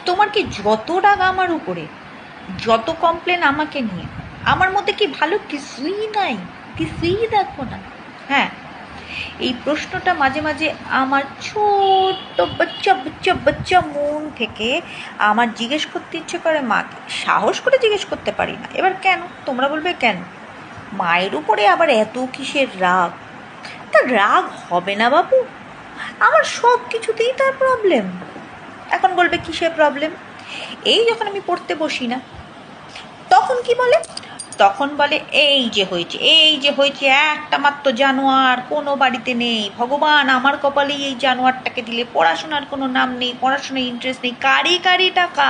তোমার কি যত রাগ আমার উপরে, যত কমপ্লেন আমাকে নিয়ে, আমার মধ্যে কি ভালো কিছুই নাই? কিছুই দেখো না? হ্যাঁ, এই প্রশ্নটা মাঝে মাঝে আমার ছোট্ট বাচ্চা বাচ্চা বাচ্চা মন থেকে আমার জিজ্ঞেস করতে ইচ্ছে করে মাকে। সাহস করে জিজ্ঞেস করতে পারি না। এবার কেন? তোমরা বলবে কেন? মায়ের উপরে আবার এত কিসের রাগ? তা রাগ হবে না বাবু, আমার সব কিছুতেই তার প্রবলেম। এখন বলবে কিসের প্রবলেম? এই যখন আমি পড়তে বসি না, তখন কি বলে? তখন বলে এই যে হয়েছে, এই যে হয়েছে, একটা মাত্র জানোয়ার কোনো বাড়িতে নেই, ভগবান আমার কপালেই এই জানোয়ারটাকে দিলে, পড়াশোনার কোনো নাম নেই, পড়াশোনায় ইন্টারেস্ট নেই, কারি কারি টাকা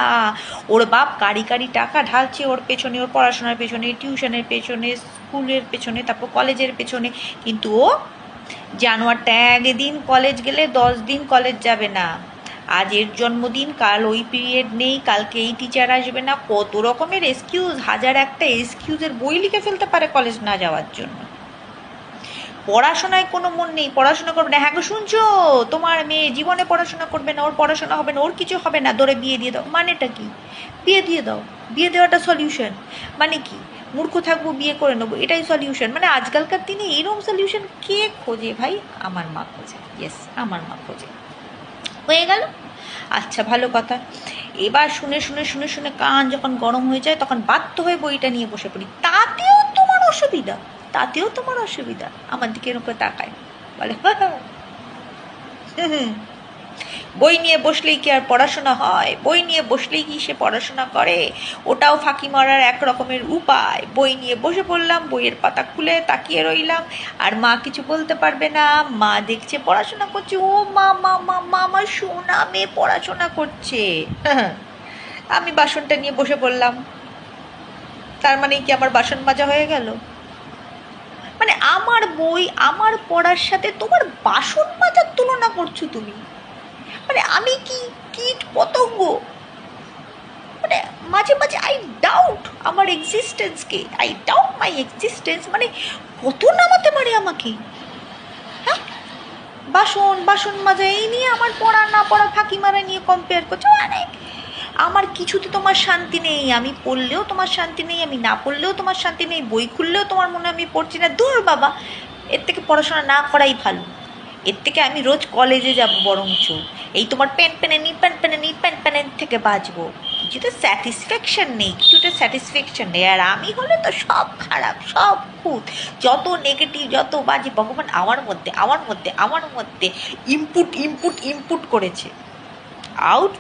ওর বাপ কারি কারি টাকা ঢালছে ওর পেছনে, ওর পড়াশোনার পেছনে, টিউশনের পেছনে, স্কুলের পেছনে, তারপর কলেজের পেছনে। কিন্তু ও জানোয়ারটা একদিন কলেজ গেলে 10 দিন কলেজ যাবে না। আজ এর জন্মদিন, কাল ওই পিরিয়ড নেই, কালকে এই টিচার আসবে না, কত রকমের এক্সকিউজ, হাজার একটা এক্সকিউজের বই লিখে ফেলতে পারে কলেজ না যাওয়ার জন্য। পড়াশোনায় কোনো মন নেই, পড়াশোনা করবে না। হ্যাঁ গো শুনছো, তোমার মেয়ে জীবনে পড়াশোনা করবে না, ওর পড়াশোনা হবে না, ওর কিছু হবে না, ধরে বিয়ে দিয়ে দাও। মানেটা কি? বিয়ে দিয়ে দাও। বিয়ে দেওয়াটা সলিউশন? মানে কি? মূর্খ থাকবো, বিয়ে করে নেবো, এটাই সলিউশন? মানে আজকালকার দিনে এরকম সলিউশন কে খোঁজে ভাই? আমার মা খোঁজে। ইয়েস, আমার মা খোঁজে। হয়ে গেল? আচ্ছা, ভালো কথা। এবার শুনে শুনে শুনে শুনে কান যখন গরম হয়ে যায়, তখন বাধ্য হয়ে বইটা নিয়ে বসে পড়ি। তাতেও তোমার অসুবিধা? তাতেও তোমার অসুবিধা? আমার দিকে এরকম তাকায়, বলে বই নিয়ে বসলেই কি আর পড়াশোনা হয়? বই নিয়ে বসলেই কি সে পড়াশোনা করে? ওটাও ফাঁকি মারার এক রকমের উপায়। বই নিয়ে বসে পড়লাম, বইয়ের পাতা খুলে তাকিয়ে রইলাম, আর মা কিছু বলতে পারবে না। মা দেখছে পড়াশোনা করছে, ও মা মা মা মা আমার সোনা মেয়ে পড়াশোনা করছে। আমি বাসনটা নিয়ে বসে পড়লাম, তার মানে কি আমার বাসন মাজা হয়ে গেল? মানে আমার বই, আমার পড়ার সাথে তোমার বাসন মাজার তুলনা করছো তুমি? মানে আমি কি কীট পতঙ্গ? মানে মাঝে মাঝে আই ডাউট আমার এক্সিস্টেন্সকে, আই ডাউট মাই এক্সিস্টেন্স। মানে কত নামাতে পারে আমাকে? হ্যাঁ, বাসন বাসন মাজা এই নিয়ে আমার পড়া না পড়া, ফাঁকি মারা নিয়ে কম্পেয়ার করছো? মানে আমার কিছুতে তোমার শান্তি নেই। আমি পড়লেও তোমার শান্তি নেই, আমি না পড়লেও তোমার শান্তি নেই, বই খুললেও তোমার মনে আমি পড়ছি না। দূর বাবা, এর থেকে পড়াশোনা না করাই ভালো। এর থেকে আমি রোজ কলেজে যাব বরঞ্চ, এই তোমার প্যান প্যানের থেকে বাঁচবো। কিছুতে স্যাটিসফ্যাকশান নেই, কিছুটা স্যাটিসফ্যাকশান নেই। আর আমি হলে তো সব খারাপ, সব ভূত, যত নেগেটিভ, যত বাজে, ভগবান আমার মধ্যে ইনপুট করেছে। আউট